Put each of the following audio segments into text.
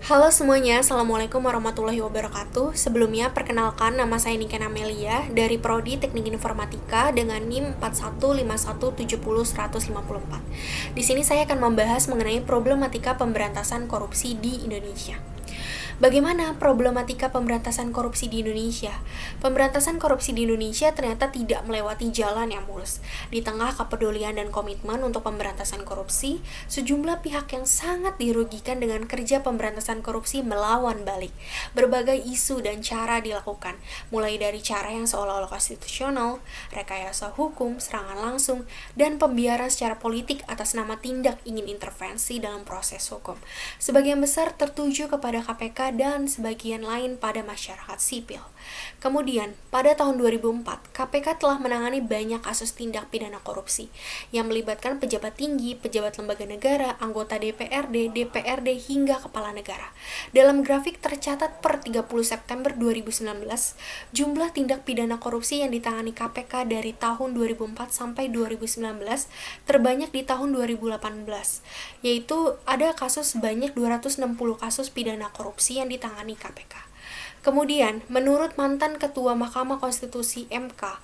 Halo semuanya, Assalamualaikum warahmatullahi wabarakatuh. Sebelumnya, perkenalkan nama saya Niken Amelia dari Prodi Teknik Informatika dengan NIM 4151700154. Di sini saya akan membahas mengenai problematika pemberantasan korupsi di Indonesia. Bagaimana problematika pemberantasan korupsi di Indonesia? Pemberantasan korupsi di Indonesia ternyata tidak melewati jalan yang mulus. Di tengah kepedulian dan komitmen untuk pemberantasan korupsi, sejumlah pihak yang sangat dirugikan dengan kerja pemberantasan korupsi melawan balik. Berbagai isu dan cara dilakukan, mulai dari cara yang seolah-olah konstitusional, rekayasa hukum, serangan langsung, dan pembiaran secara politik atas nama tindak ingin intervensi dalam proses hukum. Sebagian besar tertuju kepada KPK dan sebagian lain pada masyarakat sipil. Kemudian, pada tahun 2004, KPK telah menangani banyak kasus tindak pidana korupsi yang melibatkan pejabat tinggi, pejabat lembaga negara, anggota DPRD, DPRD, hingga kepala negara. Dalam grafik tercatat per 30 September 2019, jumlah tindak pidana korupsi yang ditangani KPK dari tahun 2004 sampai 2019 terbanyak di tahun 2018, yaitu ada kasus sebanyak 260 kasus pidana korupsi yang ditangani KPK. Kemudian, menurut mantan Ketua Mahkamah Konstitusi MK,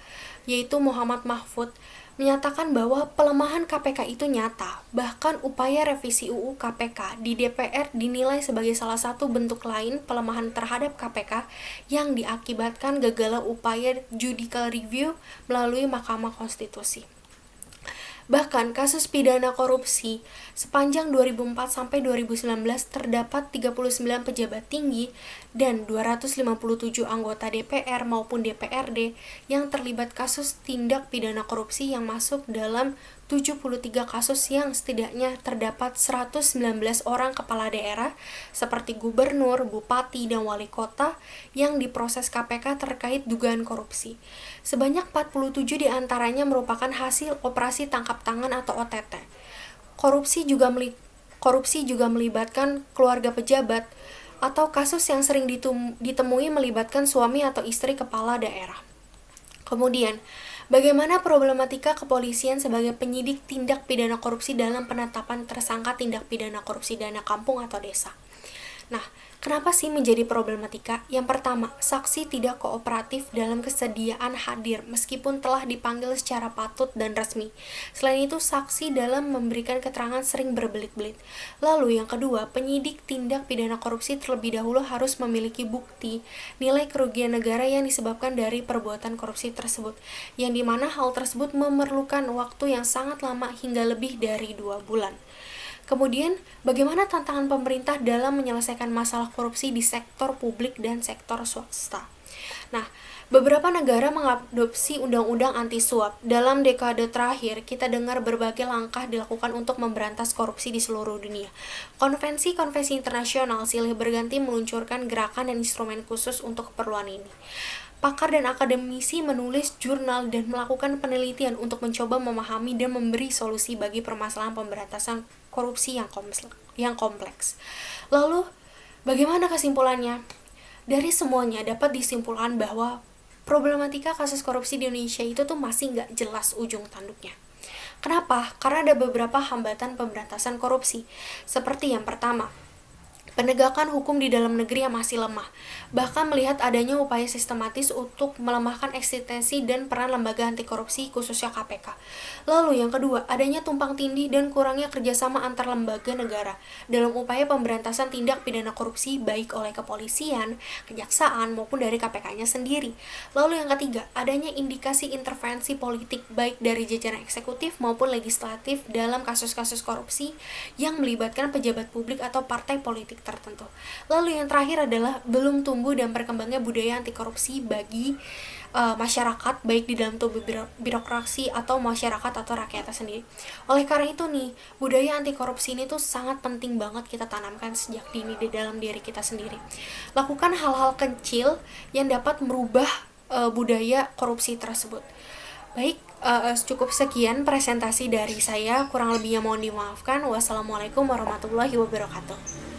yaitu Muhammad Mahfud, menyatakan bahwa pelemahan KPK itu nyata. Bahkan upaya revisi UU KPK di DPR dinilai sebagai salah satu bentuk lain pelemahan terhadap KPK yang diakibatkan gagalnya upaya judicial review melalui Mahkamah Konstitusi. Bahkan kasus pidana korupsi sepanjang 2004 sampai 2019 terdapat 39 pejabat tinggi dan 257 anggota DPR maupun DPRD yang terlibat kasus tindak pidana korupsi yang masuk dalam 73 kasus yang setidaknya terdapat 119 orang kepala daerah seperti gubernur, bupati, dan wali kota yang diproses KPK terkait dugaan korupsi. Sebanyak 47 diantaranya merupakan hasil operasi tangkap tangan atau OTT. Korupsi juga melibatkan keluarga pejabat atau kasus yang sering ditemui melibatkan suami atau istri kepala daerah. Kemudian, bagaimana problematika kepolisian sebagai penyidik tindak pidana korupsi dalam penetapan tersangka tindak pidana korupsi dana kampung atau desa? Nah, kenapa sih menjadi problematika? Yang pertama, saksi tidak kooperatif dalam kesediaan hadir meskipun telah dipanggil secara patut dan resmi. Selain itu, saksi dalam memberikan keterangan sering berbelit-belit. Lalu yang kedua, penyidik tindak pidana korupsi terlebih dahulu harus memiliki bukti nilai kerugian negara yang disebabkan dari perbuatan korupsi tersebut, yang dimana hal tersebut memerlukan waktu yang sangat lama hingga lebih dari 2 bulan. Kemudian, bagaimana tantangan pemerintah dalam menyelesaikan masalah korupsi di sektor publik dan sektor swasta? Nah, beberapa negara mengadopsi undang-undang anti suap. Dalam dekade terakhir, kita dengar berbagai langkah dilakukan untuk memberantas korupsi di seluruh dunia. Konvensi-konvensi internasional silih berganti meluncurkan gerakan dan instrumen khusus untuk keperluan ini. Pakar dan akademisi menulis jurnal dan melakukan penelitian untuk mencoba memahami dan memberi solusi bagi permasalahan pemberantasan korupsi yang kompleks. Lalu, bagaimana kesimpulannya? Dari semuanya dapat disimpulkan bahwa problematika kasus korupsi di Indonesia itu tuh masih nggak jelas ujung tanduknya. Kenapa? Karena ada beberapa hambatan pemberantasan korupsi. Seperti yang pertama, penegakan hukum di dalam negeri yang masih lemah, bahkan melihat adanya upaya sistematis untuk melemahkan eksistensi dan peran lembaga anti korupsi khususnya KPK. Lalu yang kedua, adanya tumpang tindih dan kurangnya kerjasama antar lembaga negara dalam upaya pemberantasan tindak pidana korupsi baik oleh kepolisian, kejaksaan maupun dari KPK-nya sendiri. Lalu yang ketiga, adanya indikasi intervensi politik baik dari jajaran eksekutif maupun legislatif dalam kasus-kasus korupsi yang melibatkan pejabat publik atau partai politik tertentu. Lalu yang terakhir adalah belum tumbuh dan berkembangnya budaya anti korupsi bagi masyarakat baik di dalam tubuh birokrasi atau masyarakat atau rakyatnya sendiri. Oleh karena itu nih, budaya anti korupsi ini tuh sangat penting banget kita tanamkan sejak dini di dalam diri kita sendiri. Lakukan hal-hal kecil yang dapat merubah budaya korupsi tersebut. Baik, cukup sekian presentasi dari saya, kurang lebihnya mohon dimaafkan. Wassalamualaikum warahmatullahi wabarakatuh.